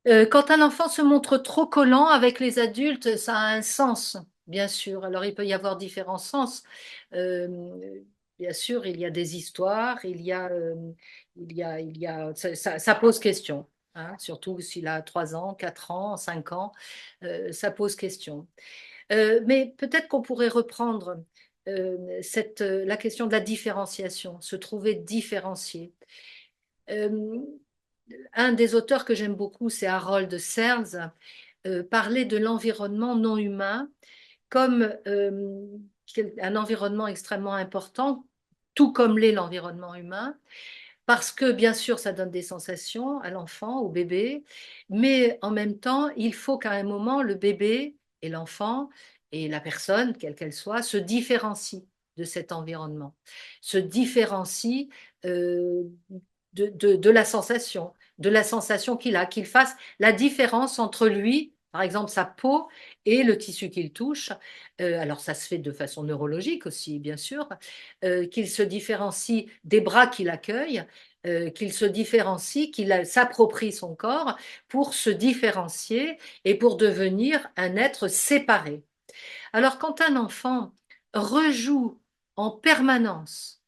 Quand un enfant se montre trop collant avec les adultes, ça a un sens, bien sûr. Alors, il peut y avoir différents sens. Euh, Bien sûr, il y a des histoires, ça pose question, hein, surtout s'il a 3 ans, 4 ans, 5 ans, ça pose question. Mais peut-être qu'on pourrait reprendre la question de la différenciation, se trouver différencié. Euh, un des auteurs que j'aime beaucoup, c'est Harold Searles, parlait de l'environnement non humain comme un environnement extrêmement important, tout comme l'est l'environnement humain, parce que bien sûr, ça donne des sensations à l'enfant, au bébé, mais en même temps, il faut qu'à un moment, le bébé et l'enfant et la personne, quelle qu'elle soit, se différencient de cet environnement, se différencient euh, de la sensation qu'il a, qu'il fasse la différence entre lui, par exemple sa peau, et le tissu qu'il touche. Alors ça se fait de façon neurologique aussi, bien sûr, qu'il se différencie des bras qu'il accueille, qu'il se différencie, qu'il s'approprie son corps pour se différencier et pour devenir un être séparé. Alors quand un enfant rejoue en permanence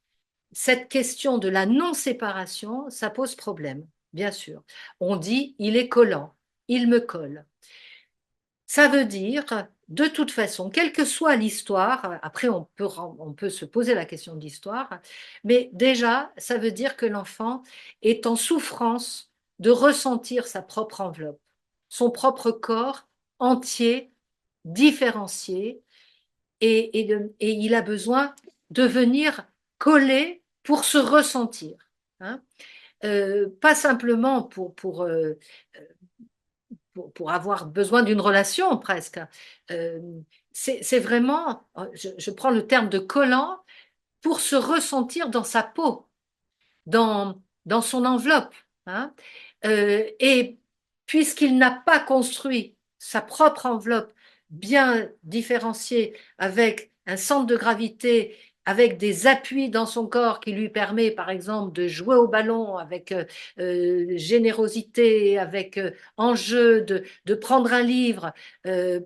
cette question de la non-séparation, ça pose problème, bien sûr. On dit, il est collant, il me colle. Ça veut dire, de toute façon, quelle que soit l'histoire, après on peut se poser la question de l'histoire, mais déjà, ça veut dire que l'enfant est en souffrance de ressentir sa propre enveloppe, son propre corps entier, différencié, et il a besoin de venir coller pour se ressentir, hein. Pas simplement pour avoir besoin d'une relation presque. Euh, c'est vraiment, je prends le terme de collant, pour se ressentir dans sa peau, dans son enveloppe, hein. Et puisqu'il n'a pas construit sa propre enveloppe bien différenciée avec un centre de gravité, avec des appuis dans son corps qui lui permet, par exemple, de jouer au ballon avec générosité, avec enjeu, de prendre un livre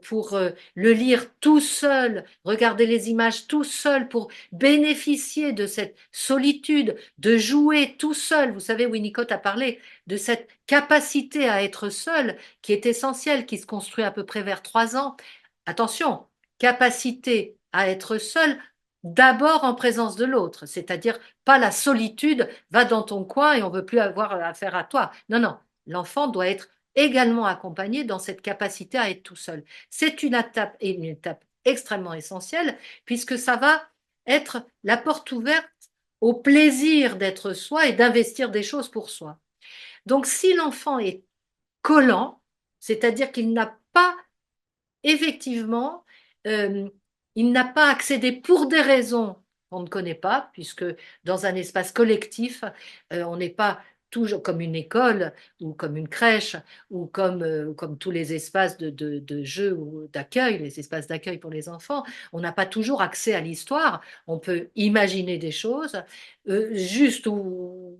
pour le lire tout seul, regarder les images tout seul pour bénéficier de cette solitude, de jouer tout seul. Vous savez, Winnicott a parlé de cette capacité à être seul qui est essentielle, qui se construit à peu près vers 3 ans. Attention, capacité à être seul d'abord en présence de l'autre, c'est-à-dire pas la solitude, va dans ton coin et on veut plus avoir affaire à toi. Non, non, l'enfant doit être également accompagné dans cette capacité à être tout seul. C'est une étape extrêmement essentielle puisque ça va être la porte ouverte au plaisir d'être soi et d'investir des choses pour soi. Donc, si l'enfant est collant, c'est-à-dire qu'il n'a pas effectivement, euh, il n'a pas accédé pour des raisons qu'on ne connaît pas, puisque dans un espace collectif, on n'est pas toujours comme une école ou comme une crèche ou comme tous les espaces de jeu ou d'accueil, les espaces d'accueil pour les enfants, on n'a pas toujours accès à l'histoire. On peut imaginer des choses, justes ou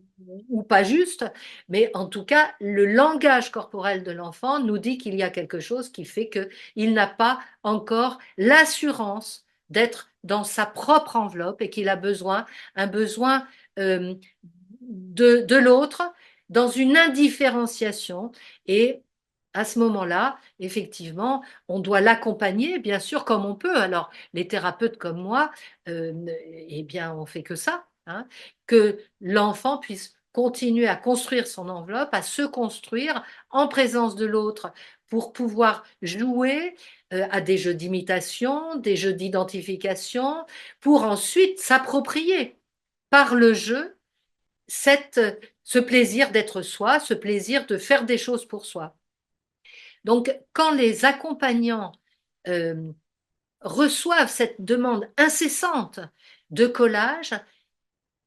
pas justes, mais en tout cas, le langage corporel de l'enfant nous dit qu'il y a quelque chose qui fait que il n'a pas encore l'assurance d'être dans sa propre enveloppe et qu'il a un besoin de l'autre dans une indifférenciation. Et à ce moment-là, effectivement, on doit l'accompagner, bien sûr, comme on peut. Alors, les thérapeutes comme moi, eh bien, on fait que ça, hein, que l'enfant puisse continuer à construire son enveloppe, à se construire en présence de l'autre pour pouvoir jouer à des jeux d'imitation, des jeux d'identification, pour ensuite s'approprier par le jeu cette, ce plaisir d'être soi, ce plaisir de faire des choses pour soi. Donc, quand les accompagnants euh, reçoivent cette demande incessante de collage,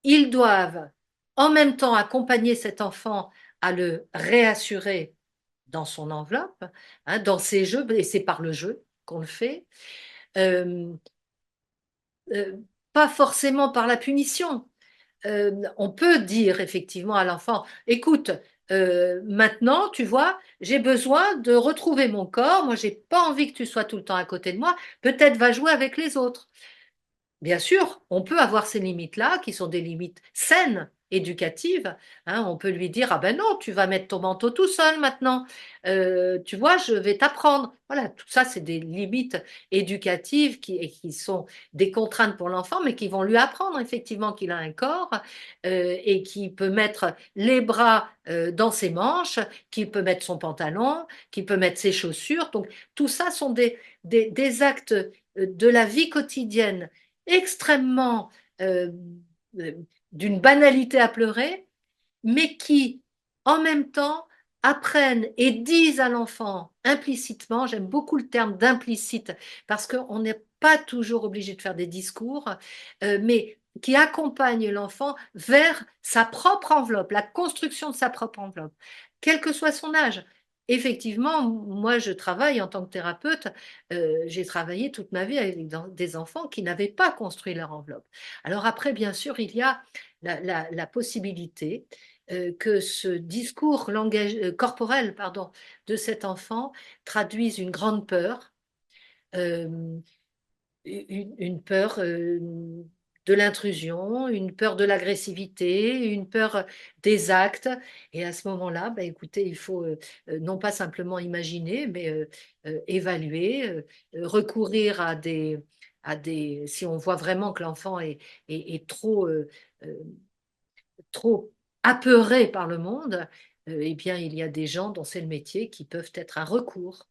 ils doivent en même temps accompagner cet enfant à le réassurer dans son enveloppe, hein, dans ses jeux, et c'est par le jeu qu'on le fait, euh, euh, pas forcément par la punition. On peut dire effectivement à l'enfant, écoute, Maintenant, tu vois, j'ai besoin de retrouver mon corps. Moi, j'ai pas envie que tu sois tout le temps à côté de moi. Peut-être va jouer avec les autres. Bien sûr, on peut avoir ces limites-là, qui sont des limites saines, éducatives. Hein. On peut lui dire, ah ben non, tu vas mettre ton manteau tout seul maintenant. Tu vois, je vais t'apprendre. Voilà, tout ça, c'est des limites éducatives qui sont des contraintes pour l'enfant, mais qui vont lui apprendre effectivement qu'il a un corps et qu'il peut mettre les bras dans ses manches, qu'il peut mettre son pantalon, qu'il peut mettre ses chaussures. Donc, tout ça sont des actes de la vie quotidienne extrêmement euh, euh, d'une banalité à pleurer, mais qui, en même temps, apprennent et disent à l'enfant implicitement, j'aime beaucoup le terme d'implicite, parce qu'on n'est pas toujours obligé de faire des discours, mais qui accompagnent l'enfant vers sa propre enveloppe, la construction de sa propre enveloppe, quel que soit son âge. Effectivement, moi, je travaille en tant que thérapeute. J'ai travaillé toute ma vie avec des enfants qui n'avaient pas construit leur enveloppe. Alors après, bien sûr, il y a la possibilité que ce discours corporel pardon, de cet enfant traduise une grande peur, euh, une peur de l'intrusion, une peur de l'agressivité, une peur des actes. Et à ce moment-là, bah, écoutez, il faut non pas simplement imaginer, mais évaluer, recourir si on voit vraiment que l'enfant est euh, trop apeuré par le monde, eh bien, il y a des gens dont c'est le métier qui peuvent être un recours.